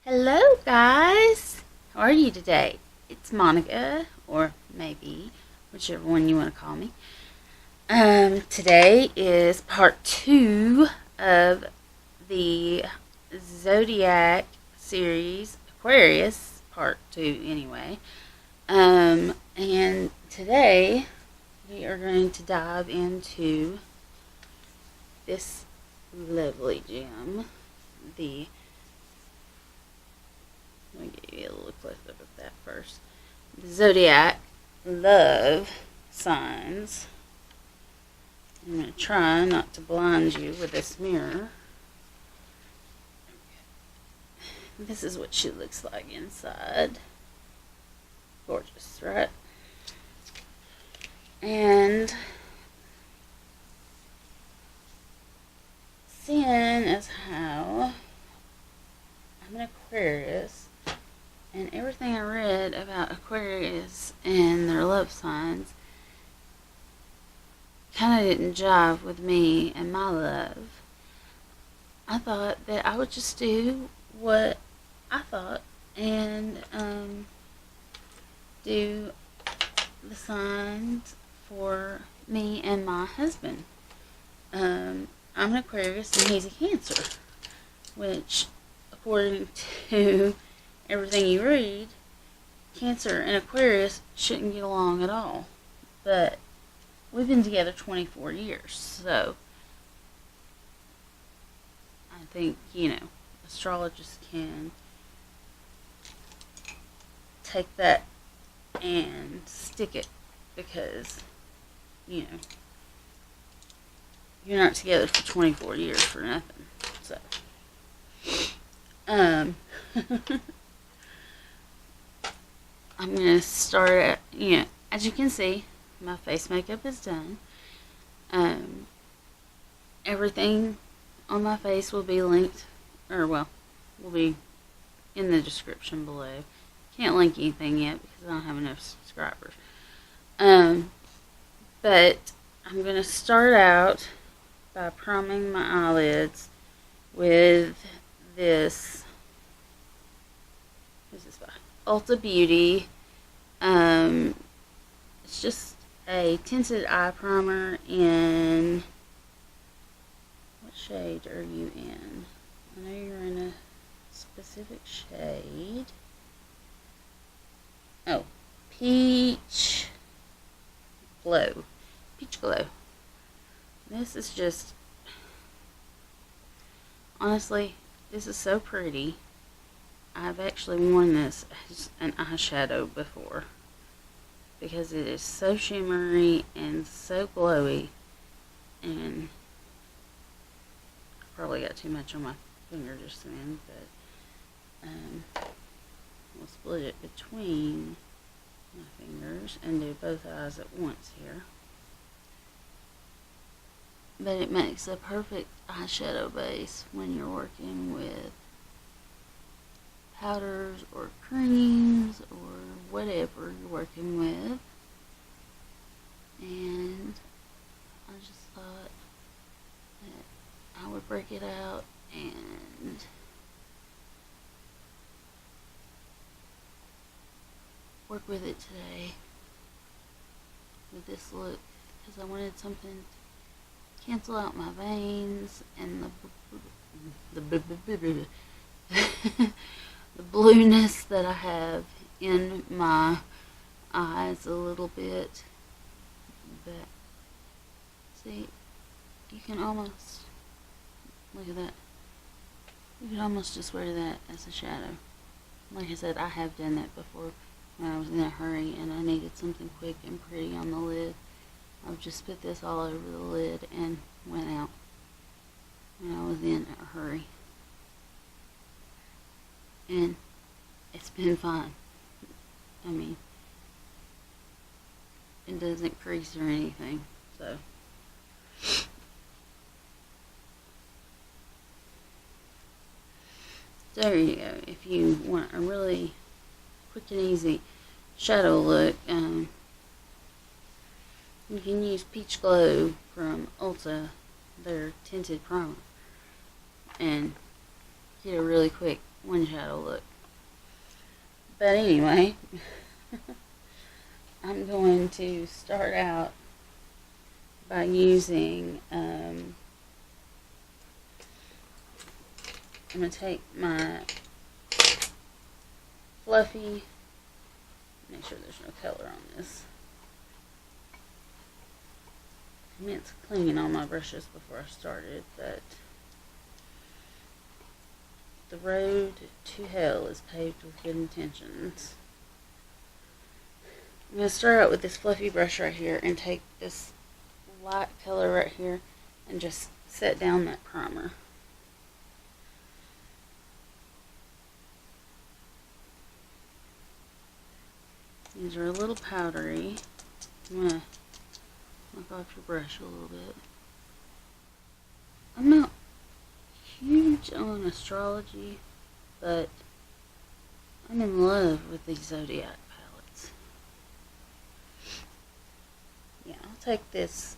Hello, guys. How are you today? It's Monica, or maybe whichever one you want to call me. Today is part 2 of the Zodiac series, Aquarius, part 2 anyway. And today we are going to dive into this lovely gem, let me give you a little close up of that first. The Zodiac love signs. I'm going to try not to blind you with this mirror. This is what she looks like inside. Gorgeous, right? And seeing as how I'm an Aquarius, and everything I read about Aquarius and their love signs kind of didn't jive with me and my love. I thought that I would just do what I thought and do the signs for me and my husband. I'm an Aquarius and he's a Cancer, which, according to everything you read, Cancer and Aquarius shouldn't get along at all. But we've been together 24 years, so I think, astrologists can take that and stick it because, you're not together for 24 years for nothing. So, I'm going to start at, as you can see, my face makeup is done. Everything on my face will be linked, will be in the description below. Can't link anything yet because I don't have enough subscribers. But I'm going to start out by priming my eyelids with this, who's this by? Ulta Beauty. It's just a tinted eye primer in, what shade are you in? I know you're in a specific shade. Oh, Peach Glow. Peach Glow. This is just, honestly, this is so pretty. I've actually worn this as an eyeshadow before because it is so shimmery and so glowy, and I probably got too much on my finger just then, but we'll split it between my fingers and do both eyes at once here. But it makes a perfect eyeshadow base when you're working with powders or creams or whatever you're working with. And I just thought that I would break it out and work with it today with this look because I wanted something to cancel out my veins and the the blueness that I have in my eyes a little bit. But see, you can almost, look at that, you can almost just wear that as a shadow. Like I said, I have done that before when I was in a hurry and I needed something quick and pretty on the lid. I've just put this all over the lid and went out when I was in a hurry. And it's been fine. I mean, it doesn't crease or anything, so. There you go. If you want a really quick and easy shadow look, you can use Peach Glow from Ulta, their tinted primer, and get a really quick wind shadow look. But anyway, I'm going to start out by using, I'm going to take my fluffy, make sure there's no color on this. I meant to clean all my brushes before I started, but the road to hell is paved with good intentions. I'm going to start out with this fluffy brush right here and take this light color right here and just set down that primer. These are a little powdery. I'm going to knock off your brush a little bit. I'm not huge on astrology, but I'm in love with these Zodiac palettes. Yeah, I'll take this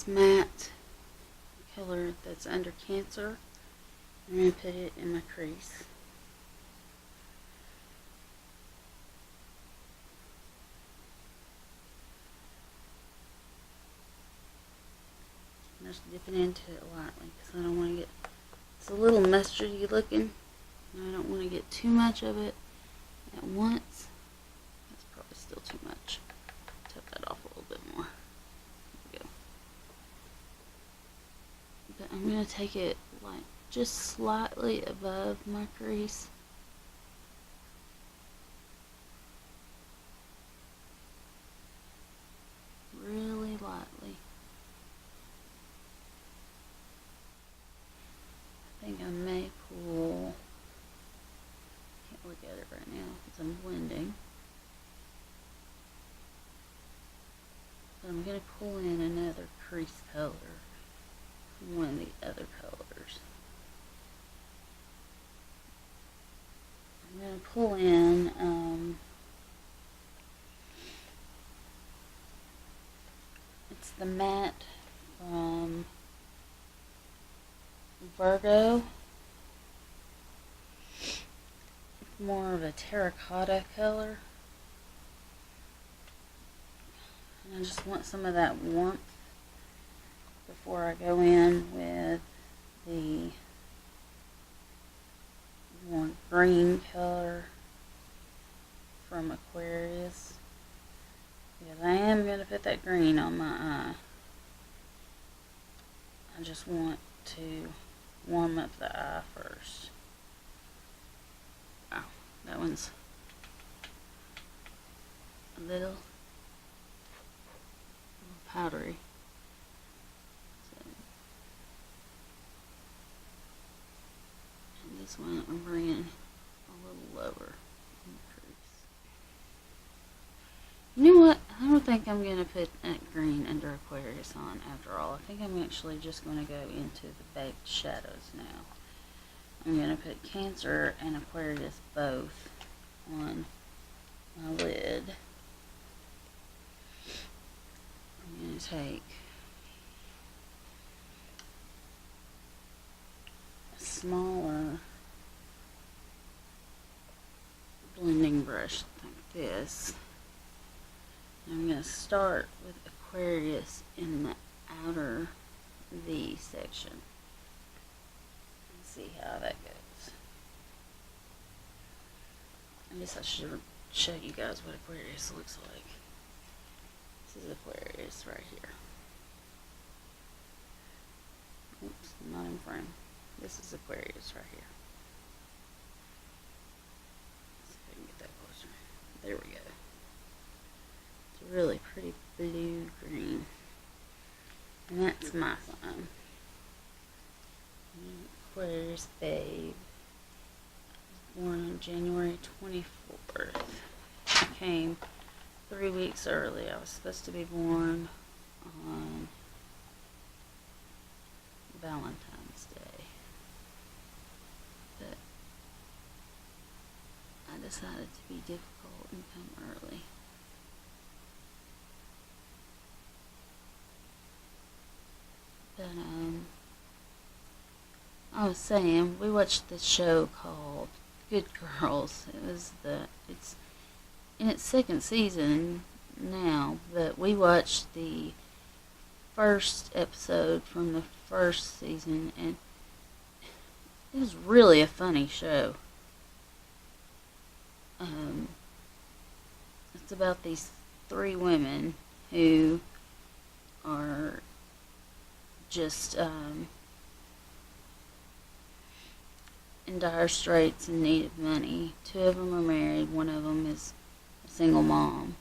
matte color that's under Cancer. I'm going to put it in my crease. I'm just dipping into it lightly because I don't want to get, it's a little mustardy looking, and I don't want to get too much of it at once. That's probably still too much. Tap that off a little bit more. There we go. But I'm going to take it like just slightly above my crease. Really lightly. I think I may pull, can't look at it right now because I'm blending, but I'm going to pull in another crease color from one of the other colors. I'm going to pull in, it's the matte from Virgo. It's more of a terracotta color. And I just want some of that warmth before I go in with the more green color from Aquarius. Because I am going to put that green on my eye. I just want to warm up the eye first. Wow, that one's a little powdery. So, and this one I'm bringing a little lower in the crease. You know what? I don't think I'm going to put that green under Aquarius on after all. I think I'm actually just going to go into the baked shadows now. I'm going to put Cancer and Aquarius both on my lid. I'm going to take a smaller blending brush like this. I'm going to start with Aquarius in the outer V section and see how that goes. I guess I should show you guys what Aquarius looks like. This is Aquarius right here. Oops, not in frame. This is Aquarius right here. Let's see if I can get that closer. There we go. It's a really pretty blue green. And that's my sign. Aquarius babe. Born on January 24th. I came 3 weeks early. I was supposed to be born on Valentine's Day. But I decided to be difficult and come early. But I was saying, we watched this show called Good Girls. It's in its second season now, but we watched the first episode from the first season, and it was really a funny show. It's about these three women who are just in dire straits and need of money. Two of them are married. One of them is a single mom,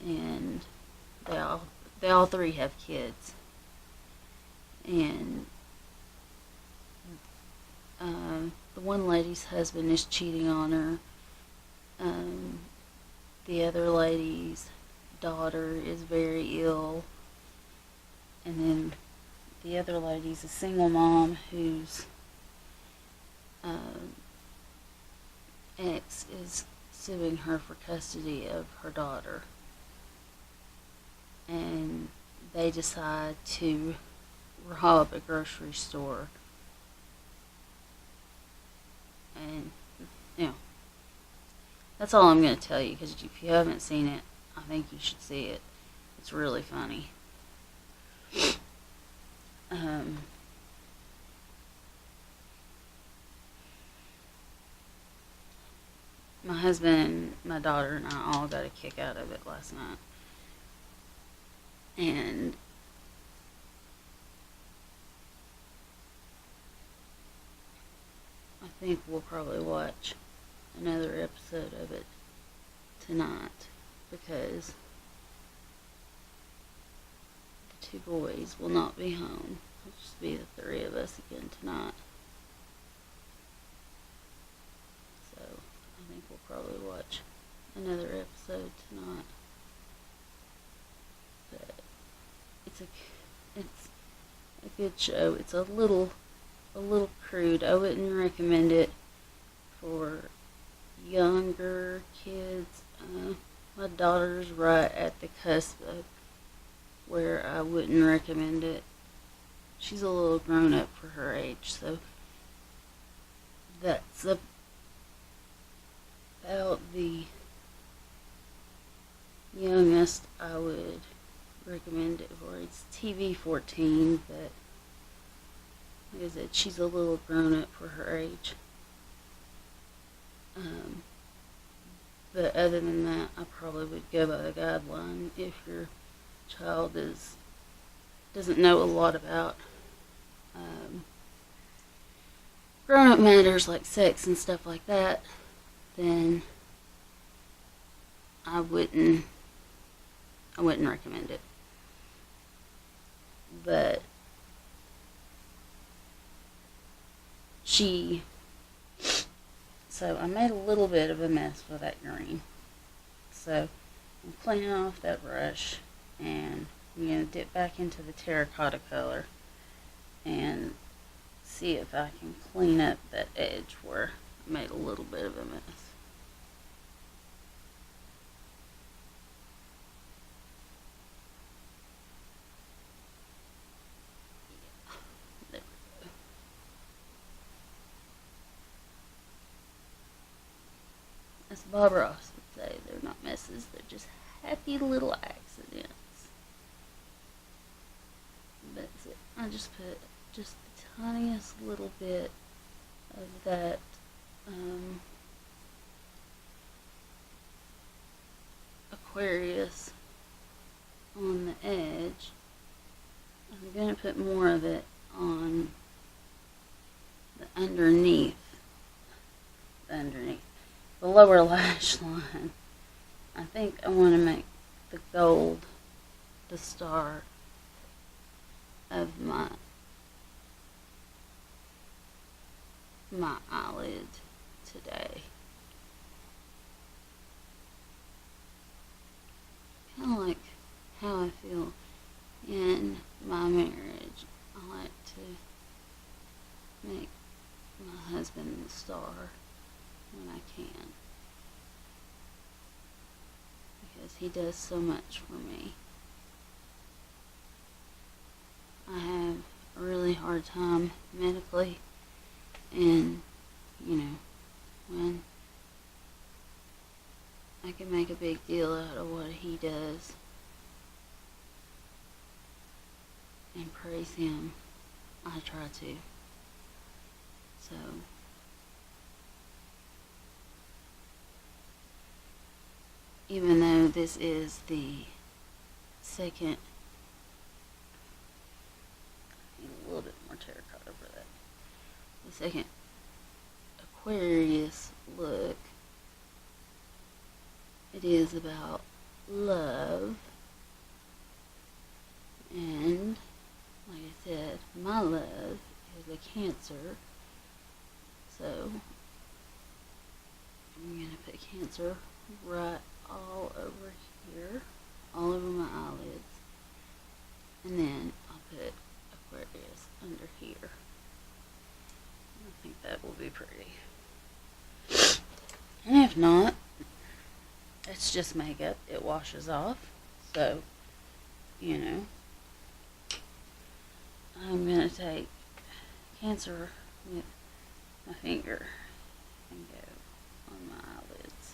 and they all three have kids. And the one lady's husband is cheating on her. The other lady's daughter is very ill, and then the other lady's a single mom whose ex is suing her for custody of her daughter. And they decide to rob a grocery store. And, that's all I'm going to tell you, because if you haven't seen it, I think you should see it. It's really funny. My husband and my daughter and I all got a kick out of it last night. And I think we'll probably watch another episode of it tonight, because the two boys will not be home. It'll just be the three of us again tonight. So I think we'll probably watch another episode tonight. But it's a good show. It's a little crude. I wouldn't recommend it for younger kids. My daughter's right at the cusp of where I wouldn't recommend it. She's a little grown up for her age, so that's about the youngest I would recommend it for. It's TV 14, but like I said, she's a little grown up for her age. But other than that, I probably would go by the guideline if your child doesn't know a lot about grown-up matters like sex and stuff like that. Then I wouldn't recommend it. But so I made a little bit of a mess with that green. So I'm cleaning off that brush, and I'm going to dip back into the terracotta color and see if I can clean up that edge where I made a little bit of a mess. There we go. As Bob Ross would say, they're not messes, they're just happy little accidents. That's it. I just put just the tiniest little bit of that Aquarius on the edge. I'm going to put more of it on the underneath. The lower lash line. I think I want to make the gold the star of my eyelid today. Kind of like how I feel in my marriage. I like to make my husband the star when I can, because he does so much for me. I have a really hard time medically, And, when I can make a big deal out of what he does and praise him, I try to. So, even though this is the second, I need a little bit more terracotta for that, the second Aquarius look, it is about love, and like I said, my love is a Cancer, so I'm going to put Cancer right all over here, all over my eyelids, and then I'll put Aquarius under here. I think that will be pretty. And if not, it's just makeup. It washes off. So, I'm going to take Cancer with my finger and go on my eyelids.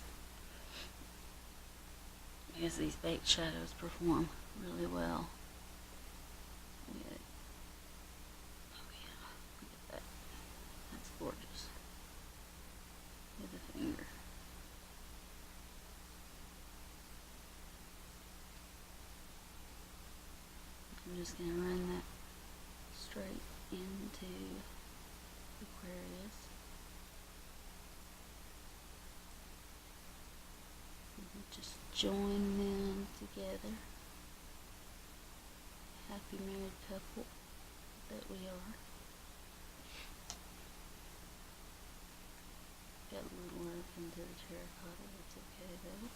Because these baked shadows perform really well with, oh yeah, look at that. That's gorgeous. With a finger. I'm just going to run that straight into Aquarius. Just join them together. Happy married couple that we are. Got a little work into the terracotta, that's okay though.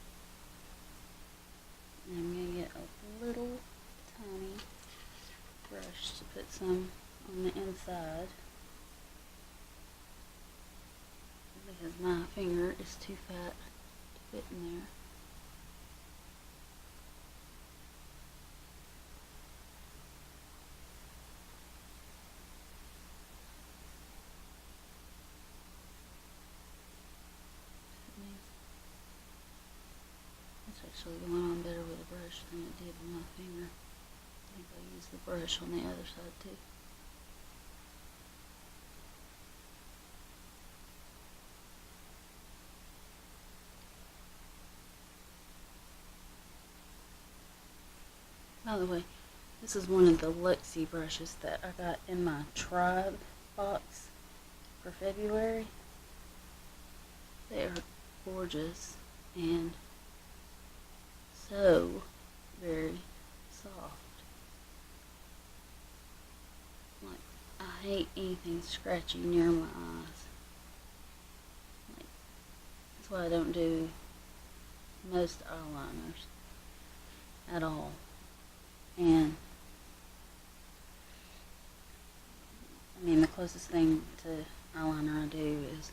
And I'm going to get a little tiny brush to put some on the inside, because my finger is too fat to fit in there. It's actually going on better with a brush than it did with my finger. I think I'll use the brush on the other side too. By the way, this is one of the Luxie brushes that I got in my Tribe box for February. They are gorgeous and so very soft. Like, I hate anything scratchy near my eyes. Like, that's why I don't do most eyeliners at all. And I mean, the closest thing to eyeliner I do is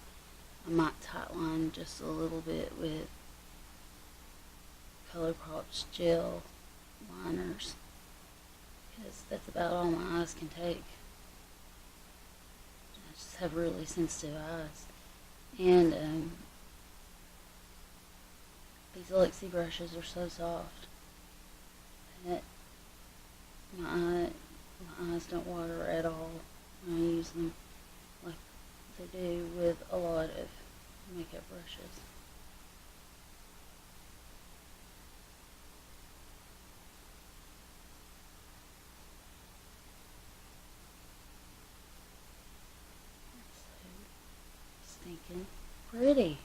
I might tightline just a little bit with ColourPop's gel liners, because that's about all my eyes can take. I just have really sensitive eyes. And these Luxie brushes are so soft that my eyes don't water at all when I use them, like they do with a lot of makeup brushes. So stinking pretty.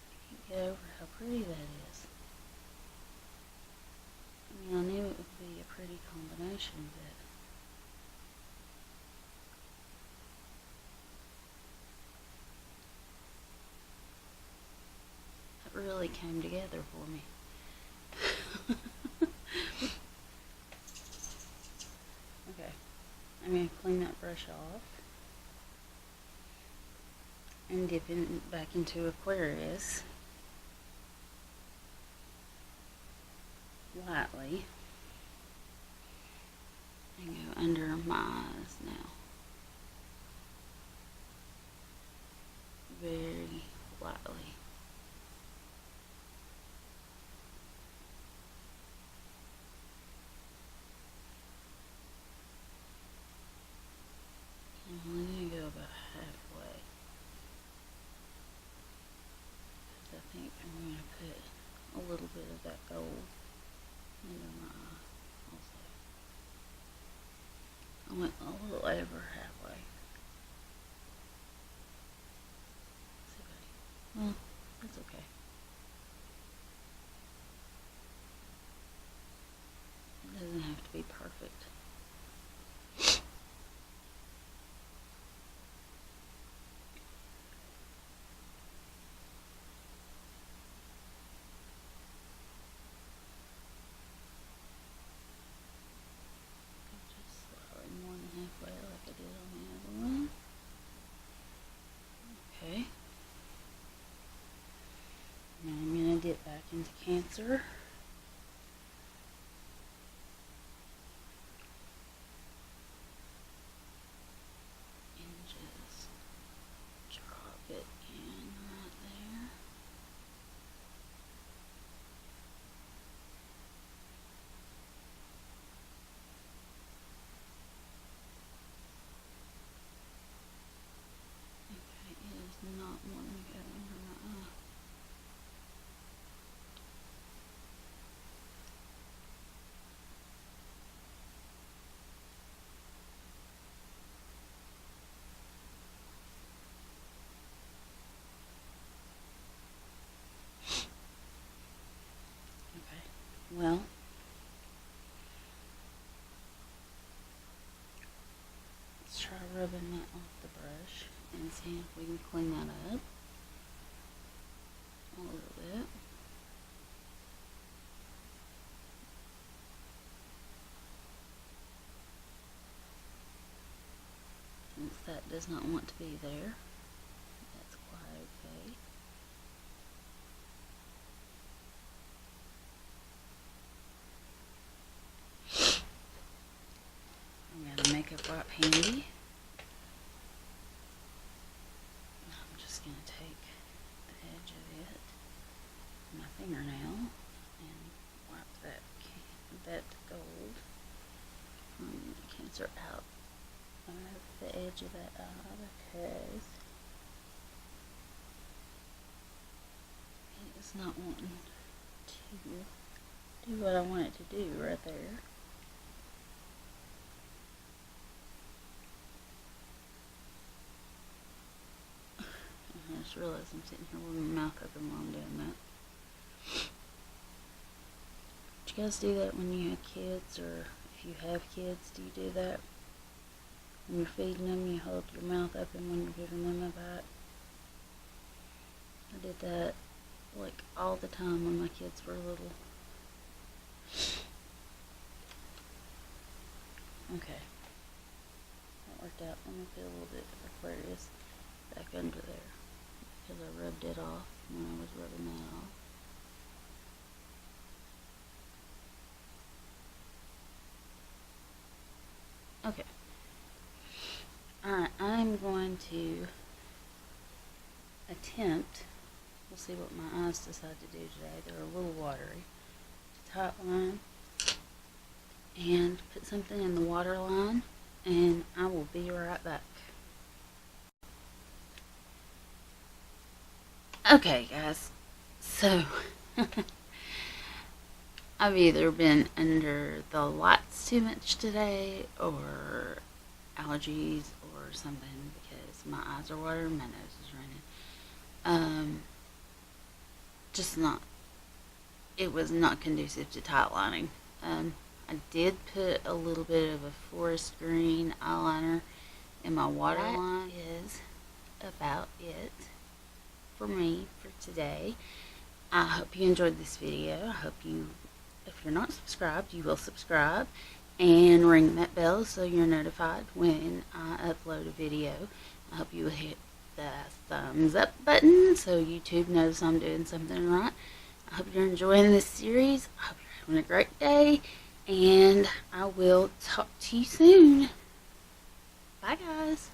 I can't get over how pretty that is. I mean, I knew it would be a pretty combination, but it really came together for me. Okay, I'm going to clean that brush off and dip in back into Aquarius lightly and go under my eyes now. little bit of that gold under my eye also. I went a little over halfway. Well, that's okay. It doesn't have to be perfect. Just slightly more than halfway like I did on the other one. Okay. Now I'm going to dip back into Cancer. And just drop it in right there. Okay, it is not wanting to go under my eye. Okay, well, let's try rubbing that off the brush and see if we can clean that up a little bit. Since that does not want to be there, that's quite okay. I'm going to make a wipe handy. I'm just going to take the edge of it, my fingernail, and wipe that gold from Cancer out of the edge of that eye because it's not wanting to do what I want it to do right there. I just realized I'm sitting here with my mouth open while I'm doing that. Do you guys do that when you have kids, or if you have kids, do you do that? When you're feeding them, you hold your mouth open when you're giving them a bite. I did that like all the time when my kids were little. Okay, that worked out. Let me put a little bit of Aquarius back under there because I rubbed it off when I was rubbing that off. Okay. Alright, I'm going to attempt, we'll see what my eyes decide to do today. They're a little watery. Tight line and put something in the water line, and I will be right back. Okay, guys, so I've either been under the lights too much today, or allergies, or something, because my eyes are watering, my nose is running. Just not, it was not conducive to tight lining. I did put a little bit of a forest green eyeliner in my waterline. That is about it for me for today. I hope you enjoyed this video. I hope you, if you're not subscribed, you will subscribe and ring that bell so you're notified when I upload a video. I hope you will hit the thumbs up button so YouTube knows I'm doing something right. I hope you're enjoying this series. I hope you're having a great day, and I will talk to you soon. Bye, guys.